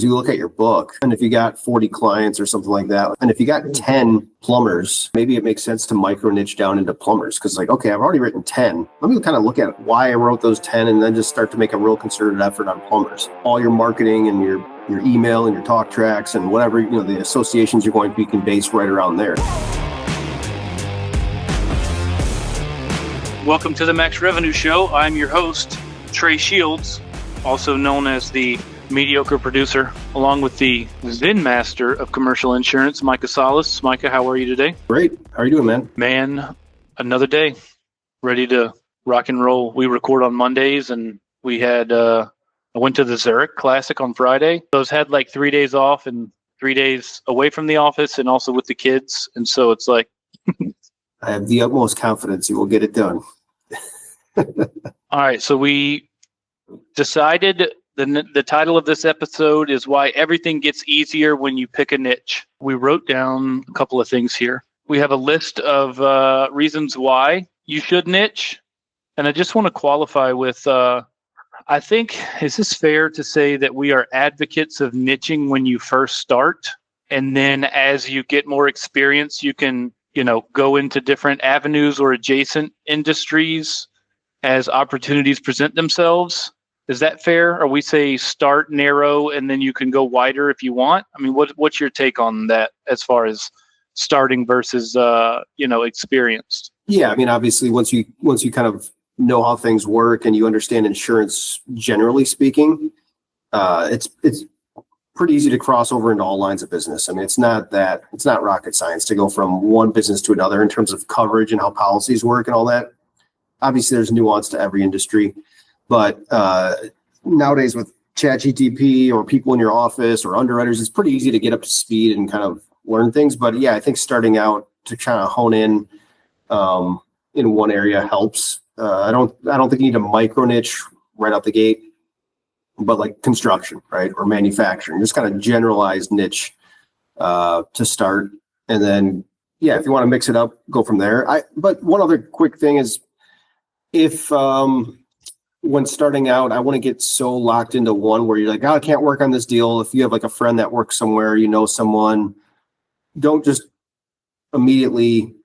You look at your book, and if you got 40 clients or something like that, and if you got 10 plumbers, maybe it makes sense to micro niche down into plumbers, because like, okay, I've already written 10. Let me kind of look at why I wrote those 10 and then just start to make a real concerted effort on plumbers. All your marketing and your email and your talk tracks and whatever, the associations you're going to be can base right around there. Welcome to the Max Revenue Show. I'm your host, Trey Shields, also known as the mediocre producer, along with the Zen master of commercial insurance, Micah Salas. Micah, how are you today? Great. How are you doing, man? Man, another day, ready to rock and roll. We record on Mondays, and we had, I went to the Zurich Classic on Friday. Those had like 3 days off and 3 days away from the office and also with the kids. And so it's like, I have the utmost confidence you will get it done. All right. So we decided the title of this episode is Why Everything Gets Easier When You Pick a Niche. We wrote down a couple of things here. We have a list of reasons why you should niche. And I just want to qualify with, I think, is this fair to say that we are advocates of niching when you first start? And then as you get more experience, you can, go into different avenues or adjacent industries as opportunities present themselves. Is that fair? Or we say start narrow and then you can go wider if you want? I mean, what's your take on that as far as starting versus, experienced? Yeah, I mean, obviously, once you kind of know how things work and you understand insurance, generally speaking, it's pretty easy to cross over into all lines of business. I mean, it's not rocket science to go from one business to another in terms of coverage and how policies work and all that. Obviously, there's nuance to every industry. But nowadays with ChatGPT or people in your office or underwriters, it's pretty easy to get up to speed and kind of learn things. But yeah, I think starting out to kind of hone in one area helps. I don't think you need a micro niche right out the gate, but like construction, right, or manufacturing, just kind of generalized niche to start, and then if you want to mix it up, go from there. But one other quick thing is if when starting out, I wouldn't get so locked into one where you're like, I can't work on this deal. If you have like a friend that works somewhere, someone, don't just immediately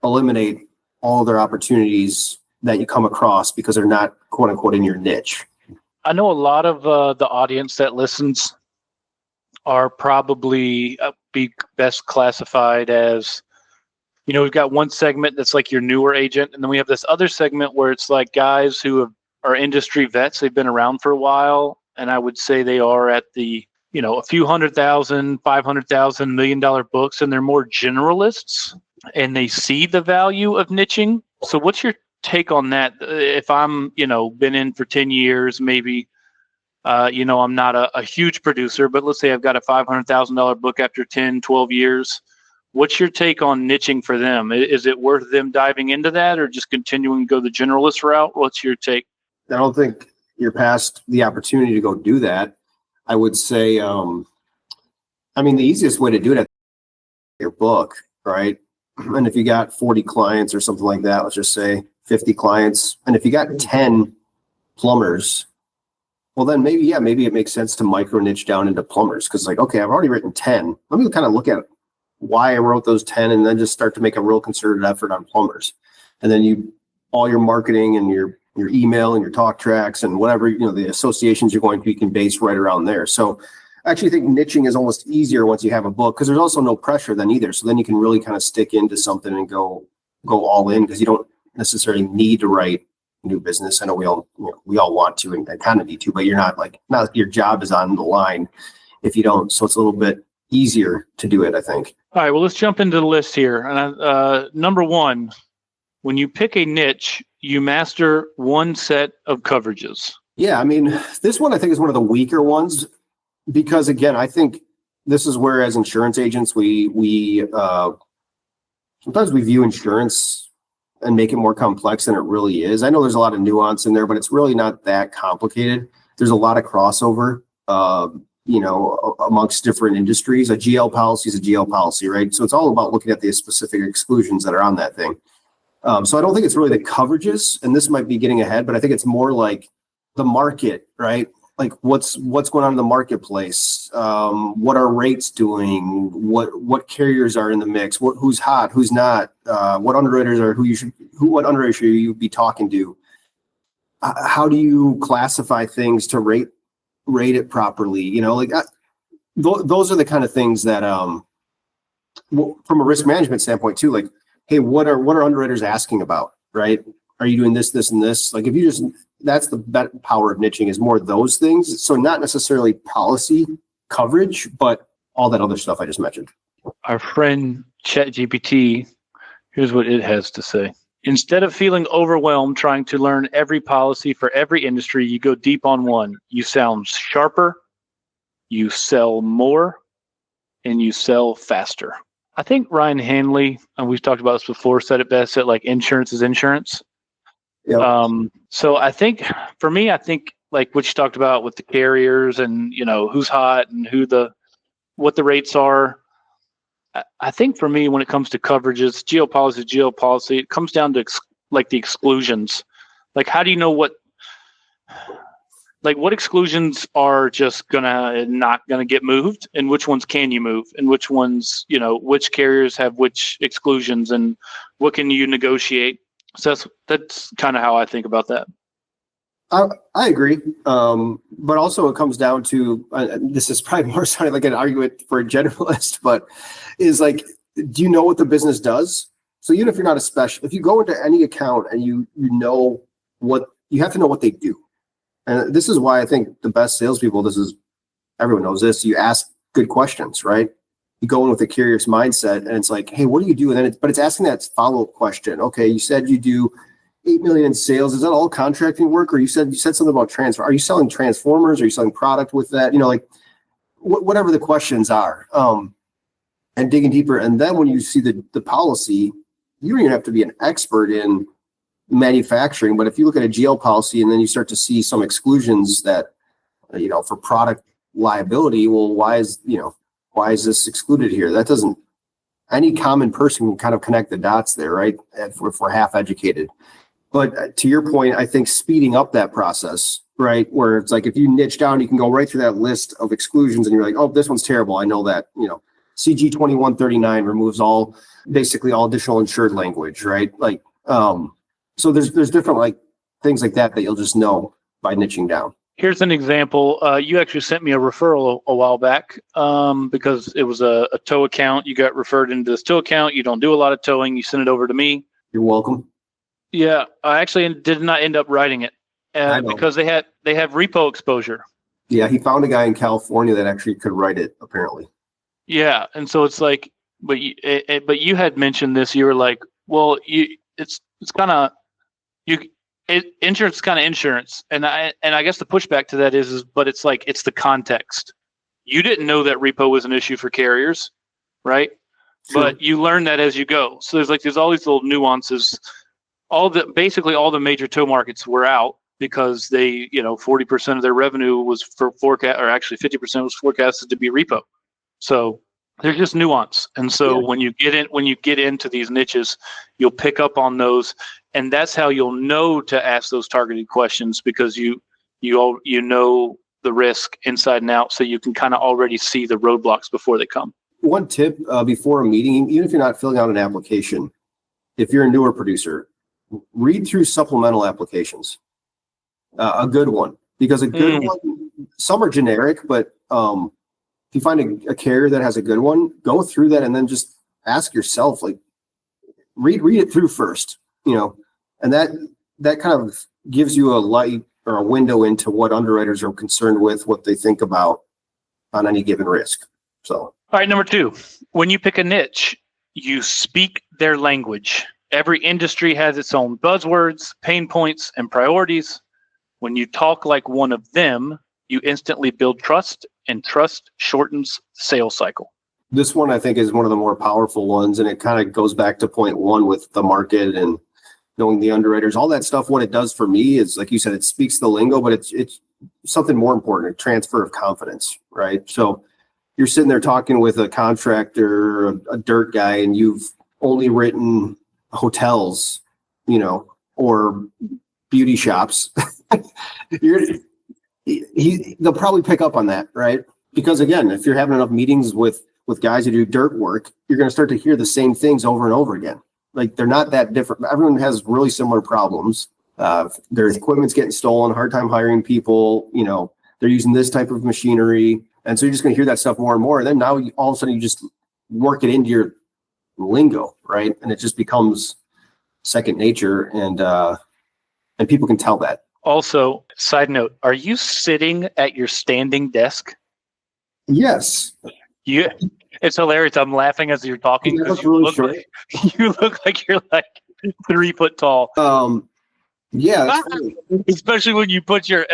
eliminate all their opportunities that you come across because they're not quote unquote in your niche. I know a lot of the audience that listens are probably be best classified as, we've got one segment that's like your newer agent. And then we have this other segment where it's like guys who are industry vets. They've been around for a while. And I would say they are at the, a few $100,000, $500,000, $1 million books, and they're more generalists and they see the value of niching. So what's your take on that? If I'm, been in for 10 years, maybe, I'm not a huge producer, but let's say I've got a $500,000 book after 10, 12 years. What's your take on niching for them? Is it worth them diving into that or just continuing to go the generalist route? What's your take? I don't think you're past the opportunity to go do that. I would say, the easiest way to do it is your book, right? And if you got 40 clients or something like that, let's just say 50 clients. And if you got 10 plumbers, well, then maybe it makes sense to micro niche down into plumbers. Cause like, okay, I've already written 10. Let me kind of look at why I wrote those 10 and then just start to make a real concerted effort on plumbers. And then all your marketing and your email and your talk tracks and whatever, the associations you're going to be can base right around there. So I actually think niching is almost easier once you have a book because there's also no pressure then either. So then you can really kind of stick into something and go all in because you don't necessarily need to write new business. I know we all want to and kind of need to, but you're not your job is on the line if you don't. So it's a little bit easier to do it, I think. All right, well, let's jump into the list here. And number one, when you pick a niche, you master one set of coverages. Yeah, this one I think is one of the weaker ones because, again, I think this is where as insurance agents, we sometimes we view insurance and make it more complex than it really is. I know there's a lot of nuance in there, but it's really not that complicated. There's a lot of crossover. Amongst different industries. A GL policy is a GL policy, right? So it's all about looking at the specific exclusions that are on that thing. So I don't think it's really the coverages, and this might be getting ahead, but I think it's more like the market, right? like what's going on in the marketplace, what are rates doing, what carriers are in the mix, who's hot, who's not, what underwriters are what underwriters should you be talking to, how do you classify things to rate it properly, those are the kind of things that from a risk management standpoint too, like, hey, what are underwriters asking about, right? Are you doing this and this? Like, if you just, that's the power of niching, is more those things. So not necessarily policy coverage, but all that other stuff I just mentioned. Our friend ChatGPT, here's what it has to say. Instead of feeling overwhelmed trying to learn every policy for every industry, you go deep on one. You sound sharper, you sell more, and you sell faster. I think Ryan Hanley, and we've talked about this before, said it best, that like insurance is insurance. Yep. So I think for me, like what you talked about with the carriers and, who's hot and what the rates are. I think for me, when it comes to coverages, geopolicy, it comes down to like the exclusions. Like, how do you know what exclusions are just not gonna get moved, and which ones can you move, and which ones, which carriers have which exclusions, and what can you negotiate? So that's kind of how I think about that. I agree. But also it comes down to, this is probably more sounding like an argument for a generalist, but is like, do you know what the business does? So even if you're not a special, if you go into any account and you know what, you have to know what they do. And this is why I think the best salespeople, everyone knows this, you ask good questions, right? You go in with a curious mindset and it's like, hey, what do you do? And then but it's asking that follow-up question. Okay, you said you do 8 million in sales. Is that all contracting work? Or you said something about transfer. Are you selling transformers? Are you selling product with that? Whatever the questions are, and digging deeper. And then when you see the policy, you don't even have to be an expert in manufacturing. But if you look at a GL policy and then you start to see some exclusions that, for product liability, well, why is this excluded here? That doesn't, any common person can kind of connect the dots there, right? If we're half educated. But to your point, I think speeding up that process, right? Where it's like, if you niche down, you can go right through that list of exclusions and you're like, oh, this one's terrible. I know that, CG 2139 removes basically all additional insured language, right? Like, so there's different like things like that you'll just know by niching down. Here's an example. You actually sent me a referral a while back because it was a tow account. You got referred into this tow account. You don't do a lot of towing. You sent it over to me. You're welcome. Yeah, I actually did not end up writing it because they have repo exposure. Yeah, he found a guy in California that actually could write it, apparently. Yeah, and so it's like, but you had mentioned this. You were like, well, it's kind of insurance is kind of insurance, and I guess the pushback to that is but it's like, it's the context. You didn't know that repo was an issue for carriers, right? Sure. But you learn that as you go. So there's all these little nuances. Basically all the major tow markets were out because they, 40% of their revenue was for forecast, or actually 50% was forecasted to be repo. So there's just nuance. And so when you get into these niches, you'll pick up on those. And that's how you'll know to ask those targeted questions, because you know the risk inside and out, so you can kind of already see the roadblocks before they come. One tip before a meeting, even if you're not filling out an application, if you're a newer producer, read through supplemental applications. A good one, because a good one, some are generic, but if you find a carrier that has a good one, go through that and then just ask yourself, like, read it through first, and that kind of gives you a light or a window into what underwriters are concerned with, what they think about on any given risk. So, all right, number 2, when you pick a niche, you speak their language. Every industry has its own buzzwords, pain points, and priorities. When you talk like one of them, you instantly build trust, and trust shortens the sales cycle. This one, I think, is one of the more powerful ones, and it kind of goes back to point 1 with the market and knowing the underwriters, all that stuff. What it does for me is, like you said, it speaks the lingo, but it's something more important, a transfer of confidence, right? So you're sitting there talking with a contractor, a dirt guy, and you've only written hotels, or beauty shops. they'll probably pick up on that, right? Because again, if you're having enough meetings with guys who do dirt work, you're going to start to hear the same things over and over again. Like they're not that different. Everyone has really similar problems. Their equipment's getting stolen, hard time hiring people, they're using this type of machinery. And so you're just going to hear that stuff more and more. And then now all of a sudden you just work it into your lingo, right? And it just becomes second nature, and people can tell that. Also, side note, are you sitting at your standing desk? Yes. It's hilarious. I'm laughing as you're talking because you look like you're like 3 foot tall. Yeah, that's funny. Especially when you put your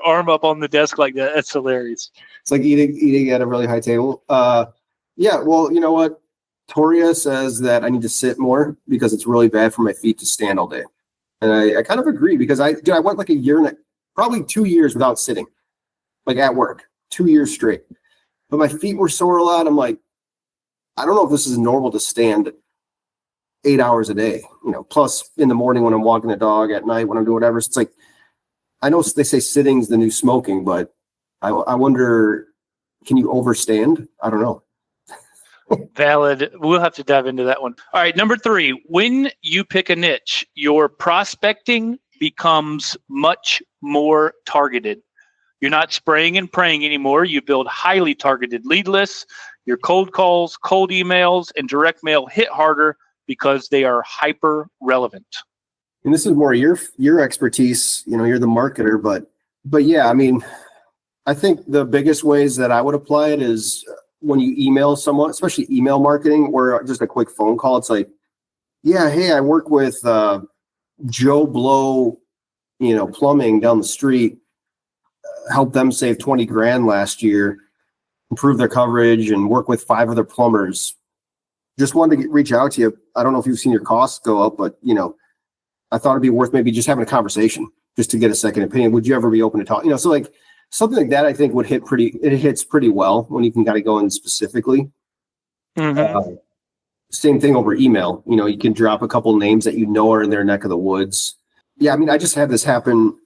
arm up on the desk like that. That's hilarious. It's like eating at a really high table. Yeah, well, you know what? Toria says that I need to sit more because it's really bad for my feet to stand all day. And I kind of agree because I went like a year and probably 2 years without sitting, like at work, 2 years straight. But my feet were sore a lot. I'm like, I don't know if this is normal to stand 8 hours a day, plus in the morning when I'm walking the dog, at night when I'm doing whatever. So it's like, I know they say sitting's the new smoking, but I wonder, can you overstand? I don't know. Valid. We'll have to dive into that one. All right. Number 3, when you pick a niche, your prospecting becomes much more targeted. You're not spraying and praying anymore. You build highly targeted lead lists. Your cold calls, cold emails, and direct mail hit harder because they are hyper relevant. And this is more your expertise. You're the marketer, but yeah, I mean, I think the biggest ways that I would apply it is when you email someone, especially email marketing, or just a quick phone call. It's like, yeah, hey, I work with Joe Blow, plumbing down the street. Helped them save 20 grand last year, improve their coverage, and work with 5 other plumbers. Just wanted to reach out to you. I don't know if you've seen your costs go up, but I thought it'd be worth maybe just having a conversation just to get a second opinion. Would you ever be open to talk? So like something like that, I think it hits pretty well when you can kind of go in specifically. Mm-hmm. Same thing over email. You can drop a couple names that are in their neck of the woods. Yeah, I mean, I just had this happen.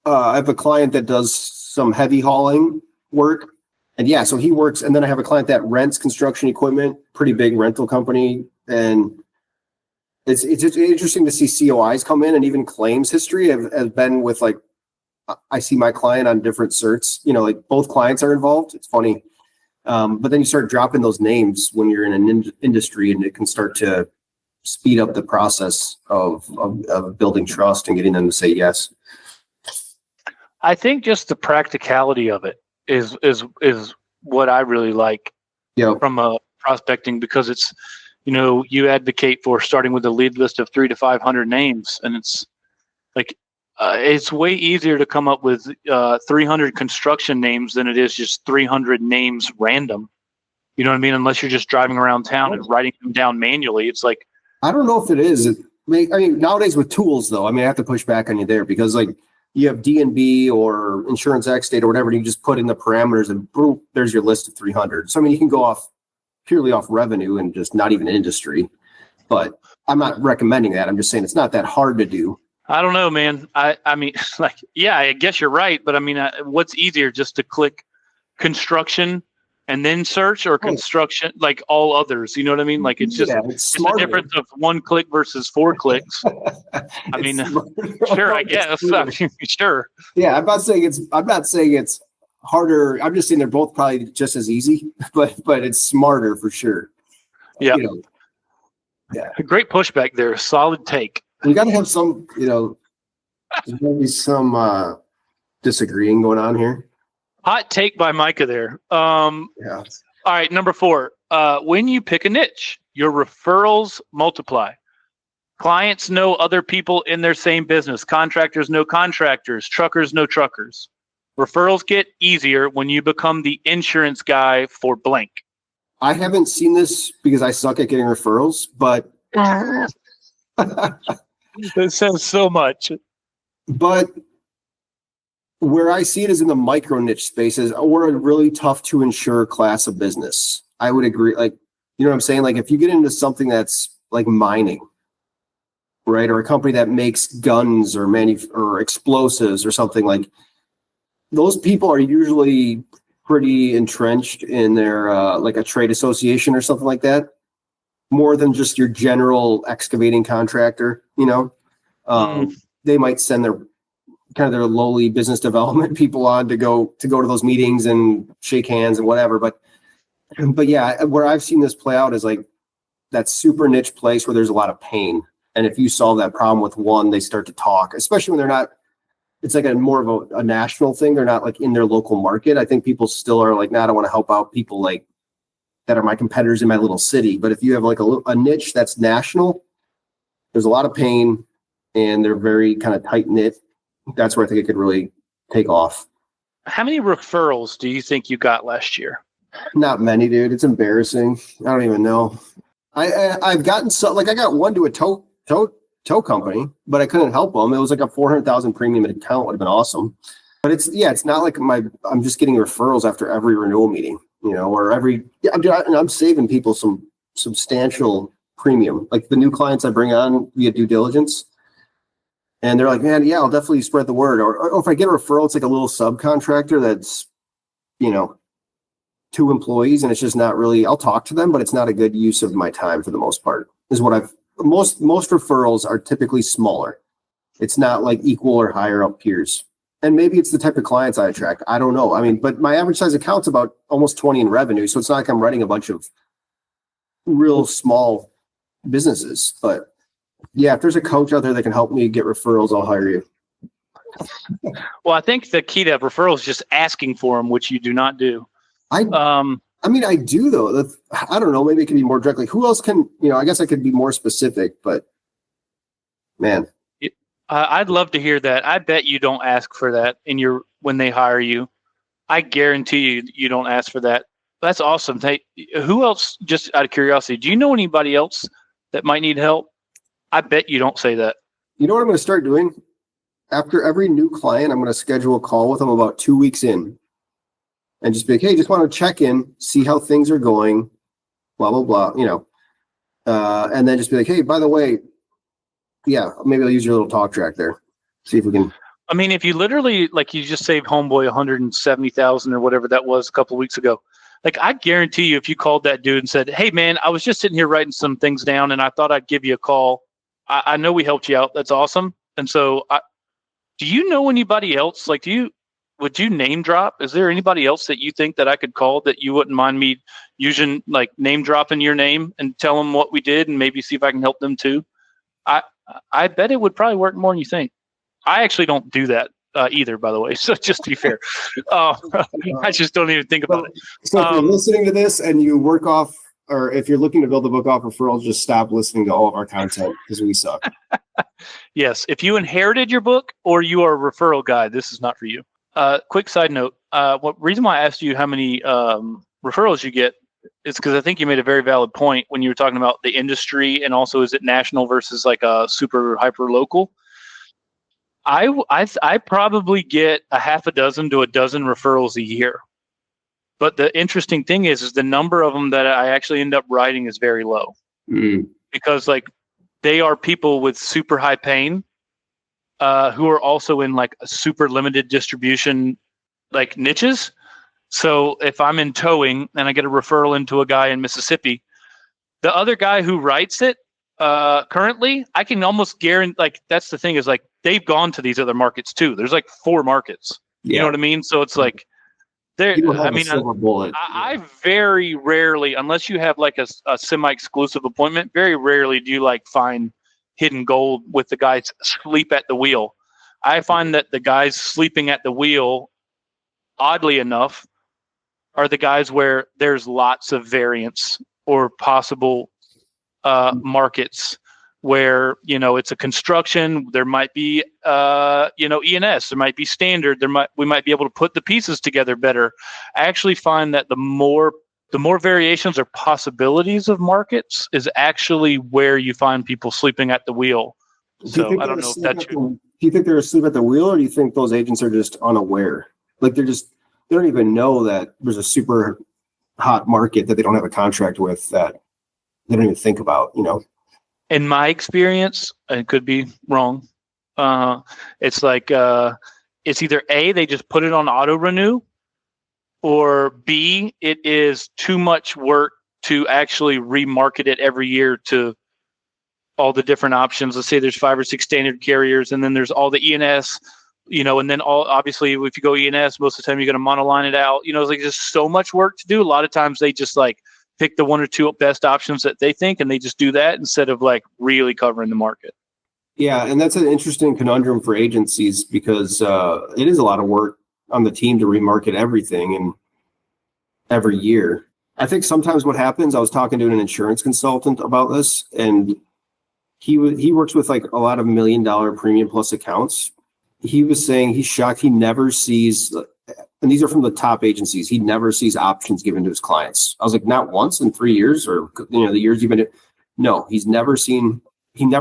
I have a client that does some heavy hauling work. And yeah, so he works. And then I have a client that rents construction equipment, pretty big rental company. And it's interesting to see COIs come in, and even claims history have been with, like, I see my client on different certs, like both clients are involved. It's funny. But then you start dropping those names when you're in an industry, and it can start to speed up the process of building trust and getting them to say yes. I think just the practicality of it is what I really like from prospecting, because it's, you advocate for starting with a lead list of 300 to 500 names, and it's like it's way easier to come up with 300 construction names than it is just 300 names random. You know what I mean? Unless you're just driving around town and writing them down manually. It's like, I don't know if it is. I mean, nowadays with tools, though, I have to push back on you there, because like you have DNB or Insurance X Data or whatever, and you just put in the parameters and boom, there's your list of 300. So, I mean, you can go purely off revenue and just not even industry. But I'm not recommending that. I'm just saying it's not that hard to do. I don't know, man. I mean, like, yeah, I guess you're right. But I mean, what's easier, just to click construction and then search, or construction, like all others? You know what I mean? Like, it's just it's the difference of 1 click versus 4 clicks. I mean, sure, I guess. Sure. Yeah, I'm not saying it's harder. I'm just saying they're both probably just as easy, but it's smarter for sure. Yeah. Yeah. Great pushback there. Solid take. We got to have some, there's maybe some disagreeing going on here. Hot take by Micah there. Yeah. All right, number 4. When you pick a niche, your referrals multiply. Clients know other people in their same business. Contractors know contractors. Truckers know truckers. Referrals get easier when you become the insurance guy for blank. I haven't seen this because I suck at getting referrals, but it says so much. But where I see it is in the micro niche spaces, or a really tough to insure class of business. I would agree. Like, you know what I'm saying? Like, if you get into something that's like mining, right? Or a company that makes guns or explosives or something, like, those people are usually pretty entrenched in their like a trade association or something like that, more than just your general excavating contractor. They might send their lowly business development people on to go to those meetings and shake hands and whatever. But yeah, where I've seen this play out is like that super niche place where there's a lot of pain. And if you solve that problem with one, they start to talk, especially when they're not, it's like a more of a national thing. They're not like in their local market. I think people still are like, nah, I don't want to help out people like that are my competitors in my little city. But if you have like a niche that's national, there's a lot of pain and they're very kind of tight knit. That's where I think it could really take off. How many referrals do you think you got last year? Not many, dude. It's embarrassing. I don't even know. I've gotten I got one to a tow company, but I couldn't help them. It was like a 400,000 premium account. Would have been awesome. But it's not like I'm just getting referrals after every renewal meeting, or I'm saving people some substantial premium. Like the new clients I bring on via due diligence, and they're like, man, yeah, I'll definitely spread the word. Or if I get a referral, it's like a little subcontractor that's, 2 employees, and it's just not really, I'll talk to them, but it's not a good use of my time for the most part, is what most referrals are typically smaller. It's not like equal or higher up peers. And maybe it's the type of clients I attract. I don't know. I mean, but my average size account's about almost 20 in revenue. So it's not like I'm running a bunch of real small businesses. But yeah, if there's a coach out there that can help me get referrals, I'll hire you. Well, I think the key to referrals is just asking for them, which you do not do. I mean, I do though. I don't know. Maybe it can be more directly. Who else can, I guess I could be more specific, but man. I'd love to hear that. I bet you don't ask for that when they hire you. I guarantee you don't ask for that. That's awesome. Hey, who else, just out of curiosity, do you know anybody else that might need help? I bet you don't say that. You know what I'm going to start doing? After every new client, I'm going to schedule a call with them about 2 weeks in. And just be like, hey, just want to check in, see how things are going, blah, blah, blah, and then just be like, hey, by the way, yeah, maybe I'll use your little talk track there. See if we can. I mean, if you literally, like you just saved Homeboy 170,000 or whatever that was a couple of weeks ago, like I guarantee you, if you called that dude and said, hey, man, I was just sitting here writing some things down and I thought I'd give you a call. I know we helped you out. That's awesome. And so do you know anybody else? Like, would you name drop? Is there anybody else that you think that I could call that you wouldn't mind me using, like name dropping your name and tell them what we did and maybe see if I can help them too? I bet it would probably work more than you think. I actually don't do that either, by the way. So just to be fair, I just don't even think about it. So if you're listening to this and you work off, or if you're looking to build a book off referrals, just stop listening to all of our content because we suck. Yes. If you inherited your book or you are a referral guy, this is not for you. Quick side note. What reason why I asked you how many referrals you get is because I think you made a very valid point when you were talking about the industry and also is it national versus like a super hyper local. I probably get a half a dozen to a dozen referrals a year. But the interesting thing is the number of them that I actually end up writing is very low because like they are people with super high pain who are also in like a super limited distribution like niches. So if I'm in towing and I get a referral into a guy in Mississippi, the other guy who writes it currently, I can almost guarantee, like that's the thing is like they've gone to these other markets too. There's like 4 markets. You know what I mean? So it's like I very rarely, unless you have like a semi-exclusive appointment, very rarely do you like find hidden gold with the guys sleep at the wheel. I find that the guys sleeping at the wheel, oddly enough, are the guys where there's lots of variance or possible markets where, it's a construction, there might be, E&S, there might be standard, we might be able to put the pieces together better. I actually find that the more variations or possibilities of markets is actually where you find people sleeping at the wheel. So I don't know if that's true. Do you think they're asleep at the wheel, or do you think those agents are just unaware? Like they don't even know that there's a super hot market that they don't have a contract with that they don't even think about, In my experience, it could be wrong. It's like it's either A, they just put it on auto renew, or B, it is too much work to actually remarket it every year to all the different options. Let's say there's 5 or 6 standard carriers, and then there's all the E&S, and then obviously if you go E&S, most of the time you're going to monoline it out. It's like just so much work to do. A lot of times they just like pick the 1 or 2 best options that they think, and they just do that instead of like really covering the market. Yeah, and that's an interesting conundrum for agencies because it is a lot of work on the team to remarket everything and every year. I think sometimes what happens, I was talking to an insurance consultant about this, and he works with like a lot of $1 million premium plus accounts. He was saying he's shocked he never sees, and these are from the top agencies, he never sees options given to his clients. I was like, not once in 3 years or the years you've been. No, he never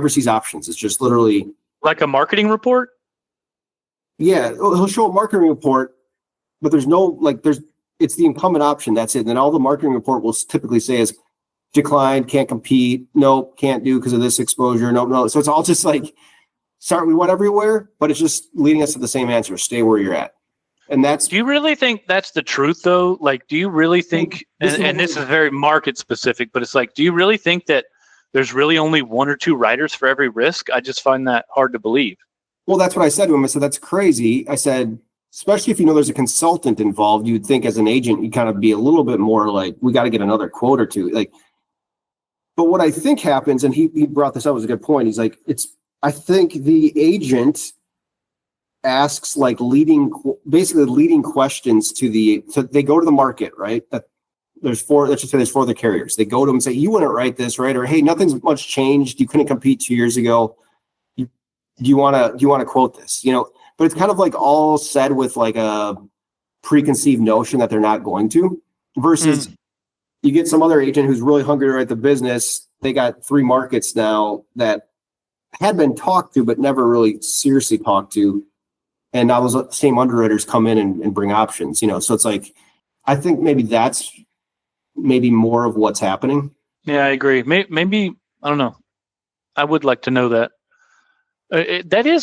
sees options. It's just literally like a marketing report. Yeah, he'll show a marketing report, but there's no it's the incumbent option. That's it. And then all the marketing report will typically say is declined, can't compete, nope, can't do because of this exposure, nope, no. So it's all just like, sorry, we went everywhere, but it's just leading us to the same answer. Stay where you're at. And that's. Do you really think that's the truth though? Like, do you really think, and this is very market specific, but it's like, do you really think that there's really only 1 or 2 writers for every risk? I just find that hard to believe. Well, that's what I said to him. I said, that's crazy. I said, especially if there's a consultant involved, you'd think as an agent, you'd kind of be a little bit more like, we got to get another quote or two. But what I think happens, and he brought this up, was a good point. He's like, I think the agent asks like leading questions so they go to the market, right? That there's 4 other carriers. They go to them and say, you wouldn't write this, right? Or, hey, nothing's much changed. You couldn't compete 2 years ago. Do you want to quote this? But it's kind of like all said with like a preconceived notion that they're not going to, versus you get some other agent who's really hungry to write the business. They got 3 markets now that had been talked to, but never really seriously talked to. And now those same underwriters come in and bring options, so it's like, I think maybe that's more of what's happening. Yeah, I agree. Maybe, I don't know. I would like to know that.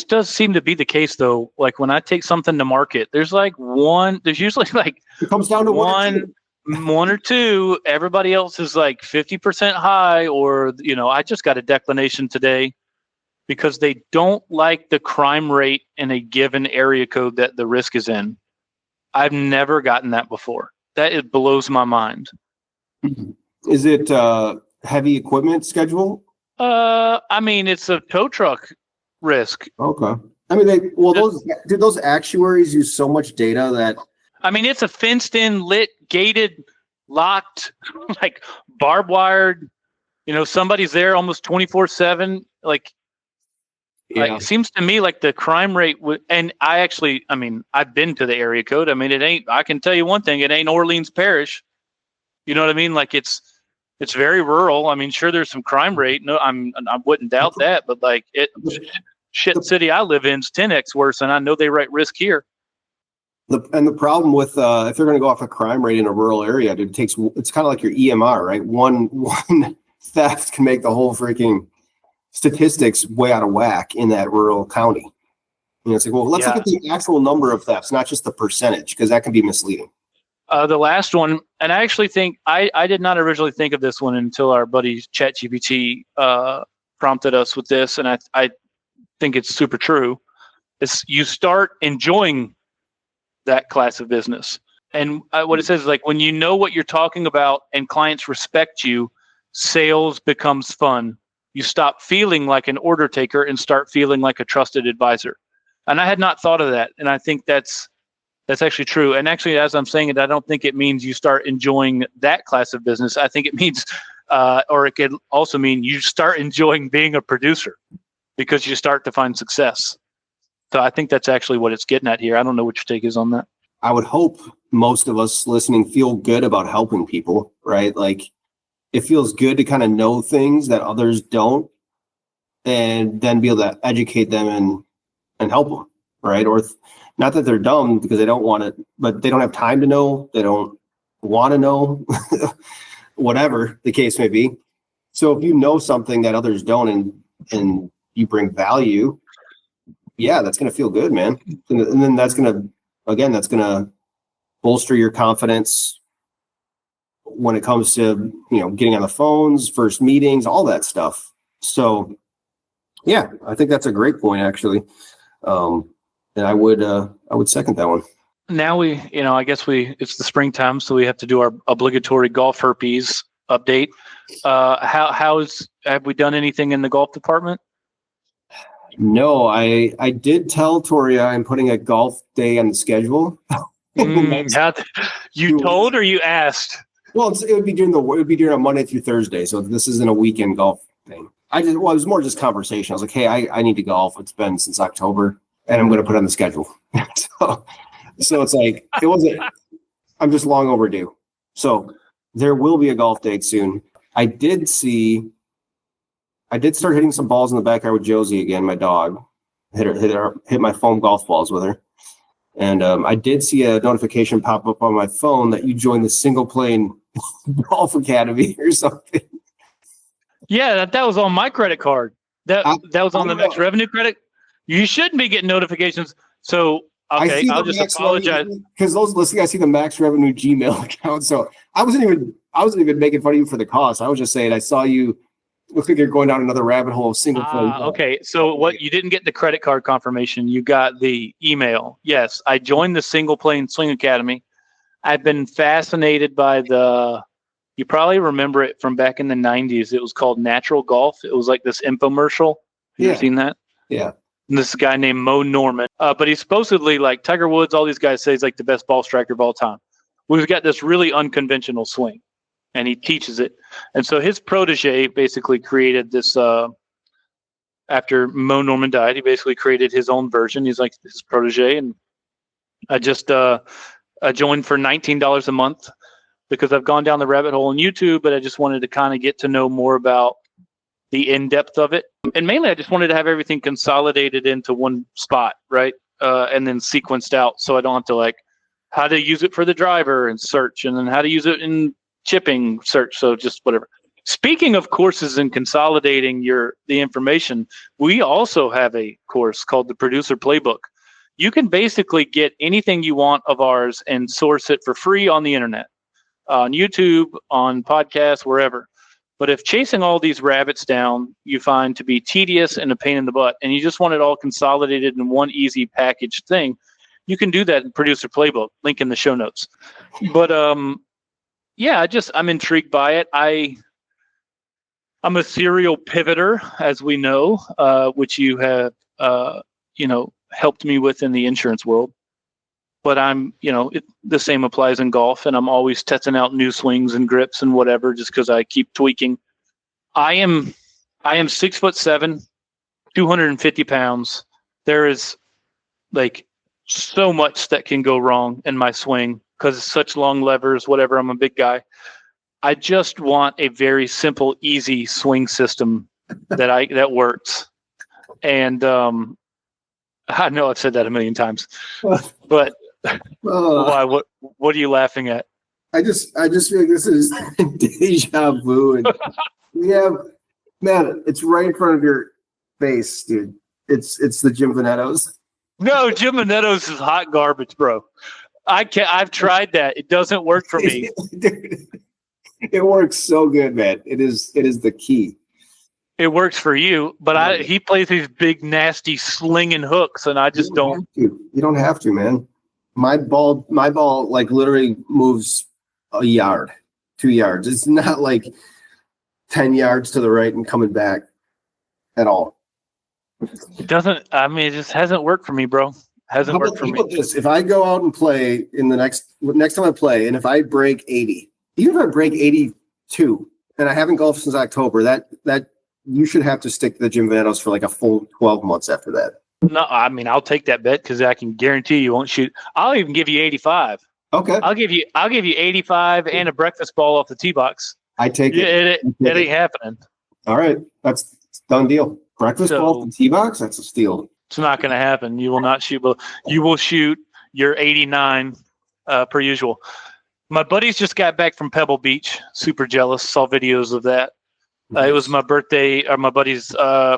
Does seem to be the case though. Like when I take something to market, there's usually like it comes down to one or two. Everybody else is like 50% high, or I just got a declination today because they don't like the crime rate in a given area code that the risk is in. I've never gotten that before. It blows my mind. Is it heavy equipment schedule? I mean, it's a tow truck risk. Okay. I mean, those actuaries use so much data that. I mean, it's a fenced in, lit, gated, locked, like barbed wired. Somebody's there almost 24/7. It seems to me like the crime rate would. And I've been to the area code. I mean, it ain't. I can tell you one thing: it ain't Orleans Parish. You know what I mean? Like it's very rural. I mean, sure, there's some crime rate. No, I wouldn't doubt that, but like shit city I live in is 10x worse, and I know they write risk here. The problem with if they're going to go off a crime rate in a rural area, it's kind of like your EMR, right? One theft can make the whole freaking statistics way out of whack in that rural county. It's like, well, let's look at the actual number of thefts, not just the percentage, because that can be misleading. The last one, and I actually think I did not originally think of this one until our buddy ChatGPT prompted us with this, and I think it's super true. Is you start enjoying that class of business, and what it says is like when you know what you're talking about and clients respect you, sales becomes fun. You stop feeling like an order taker and start feeling like a trusted advisor. And I had not thought of that, and I think that's actually true. And actually, as I'm saying it, I don't think it means you start enjoying that class of business. I think it means, or it could also mean you start enjoying being a producer because you start to find success. So I think that's actually what it's getting at here. I don't know what your take is on that. I would hope most of us listening feel good about helping people, right? Like it feels good to kind of know things that others don't, and then be able to educate them and help them, right? Or not that they're dumb because they don't want it, but they don't have time to know. They don't want to know, whatever the case may be. So if you know something that others don't and you bring value, yeah, that's going to feel good, man. And then that's going to bolster your confidence when it comes to, getting on the phones, first meetings, all that stuff. So yeah, I think that's a great point, actually. And I would second that one. Now I guess it's the springtime, so we have to do our obligatory golf herpes update. Have we done anything in the golf department? No, I did tell Toria I'm putting a golf day on the schedule. You told or you asked? Well, it would be during a Monday through Thursday, so this isn't a weekend golf thing. It was more just conversation. I was like, hey, I need to golf. It's been since October, and I'm going to put it on the schedule. So it's like, it wasn't, I'm just long overdue. So there will be a golf date soon. I did start hitting some balls in the backyard with Josie again, my dog. Hit my foam golf balls with her. And I did see a notification pop up on my phone that you joined the Single Plane Golf Academy or something. Yeah, that was on my credit card. That was on the Max Revenue credit. You shouldn't be getting notifications. So okay, I'll just apologize. Because those listening, I see the Max Revenue Gmail account. So I wasn't even making fun of you for the cost. I was just saying I saw you. Looks like you're going down another rabbit hole of Single Plane. Okay, so what you didn't get the credit card confirmation, you got the email. Yes, I joined the Single Plane Swing Academy. I've been fascinated by you probably remember it from back in the 90s. It was called Natural Golf. It was like this infomercial. You ever seen that? Yeah. And this guy named Mo Norman. But he's supposedly like Tiger Woods. All these guys say he's like the best ball striker of all time. We've got this really unconventional swing, and he teaches it. And so his protege basically created this, after Mo Norman died, he basically created his own version. He's like his protege. And I just I joined for $19 a month because I've gone down the rabbit hole on YouTube, but I just wanted to kind of get to know more about the in-depth of it. And mainly I just wanted to have everything consolidated into one spot, right? And then sequenced out, so I don't have to like how to use it for the driver and search, and then how to use it in chipping search. So just whatever. Speaking of courses and consolidating the information, we also have a course called the Producer Playbook. You can basically get anything you want of ours and source it for free on the internet, on YouTube, on podcasts, wherever. But if chasing all these rabbits down you find to be tedious and a pain in the butt, and you just want it all consolidated in one easy packaged thing, you can do that in Producer Playbook. Link in the show notes. But yeah, I'm intrigued by it. I'm a serial pivoter, as we know, which you have helped me with in the insurance world. But the same applies in golf, and I'm always testing out new swings and grips and whatever, just because I keep tweaking. I am 6'7", 250 pounds. There is like so much that can go wrong in my swing because it's such long levers, whatever. I'm a big guy. I just want a very simple, easy swing system that works. And I know I've said that a million times, but why? What are you laughing at? I just feel like this is deja vu. And we have, man, it's right in front of your face, dude. It's the Jim Venettos. No, Jim Venettos is hot garbage, bro. I've tried that. It doesn't work for me. Dude, it works so good, man. It is the key. It works for you, but he plays these big, nasty slinging hooks, and I just don't. You don't have to, man. My ball like literally moves a yard, 2 yards. It's not like 10 yards to the right and coming back at all. It doesn't. I mean, it just hasn't worked for me, bro. Hasn't worked for me. This? If I go out and play in the next time I play, and if I break 80, even if I break 82, and I haven't golfed since October, that you should have to stick to the Jim Venettos for like a full 12 months after that. No, I mean, I'll take that bet because I can guarantee you won't shoot. I'll even give you 85. Okay. I'll give you 85 and a breakfast ball off the tee box. I take it. It ain't happening. All right. That's done deal. Breakfast ball off the tee box? That's a steal. It's not going to happen. You will not shoot. You will shoot your 89 per usual. My buddies just got back from Pebble Beach. Super jealous. Saw videos of that. It was my birthday, or my buddy's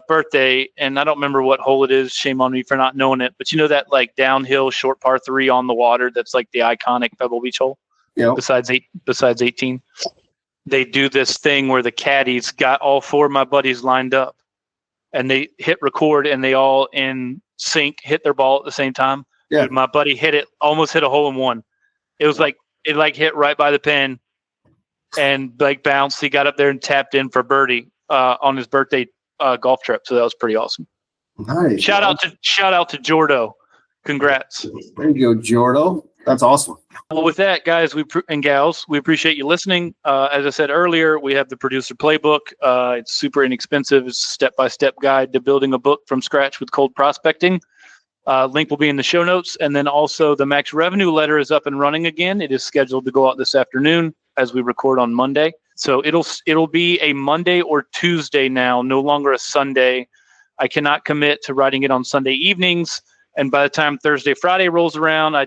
birthday, and I don't remember what hole it is. Shame on me for not knowing it. But you know that like downhill short par 3 on the water that's like the iconic Pebble Beach hole? Yeah. Besides 18. They do this thing where the caddies got all 4 of my buddies lined up, and they hit record, and they all in sync hit their ball at the same time. Yeah. Dude, my buddy almost hit a hole in one. It was like it hit right by the pin, and like bounced. He got up there and tapped in for birdie on his birthday golf trip. So that was pretty awesome. Nice. Shout out to Jordo. Congrats. There you go, Jordo. That's awesome. Well, with that, guys and gals, we appreciate you listening. As I said earlier, we have the Producer Playbook. It's super inexpensive. It's a step-by-step guide to building a book from scratch with cold prospecting. Link will be in the show notes. And then also the Max Revenue Letter is up and running again. It is scheduled to go out this afternoon as we record on Monday. So it'll be a Monday or Tuesday now, no longer a Sunday. I cannot commit to writing it on Sunday evenings. And by the time Thursday, Friday rolls around, I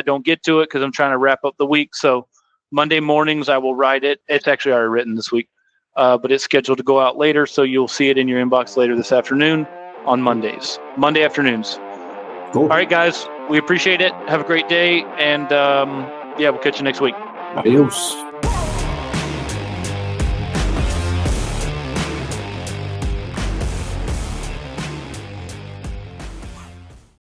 don't get to it because I'm trying to wrap up the week. So Monday mornings, I will write it. It's actually already written this week, but it's scheduled to go out later. So you'll see it in your inbox later this afternoon on Monday afternoons. Cool. All right, guys, we appreciate it. Have a great day. And we'll catch you next week. Adios.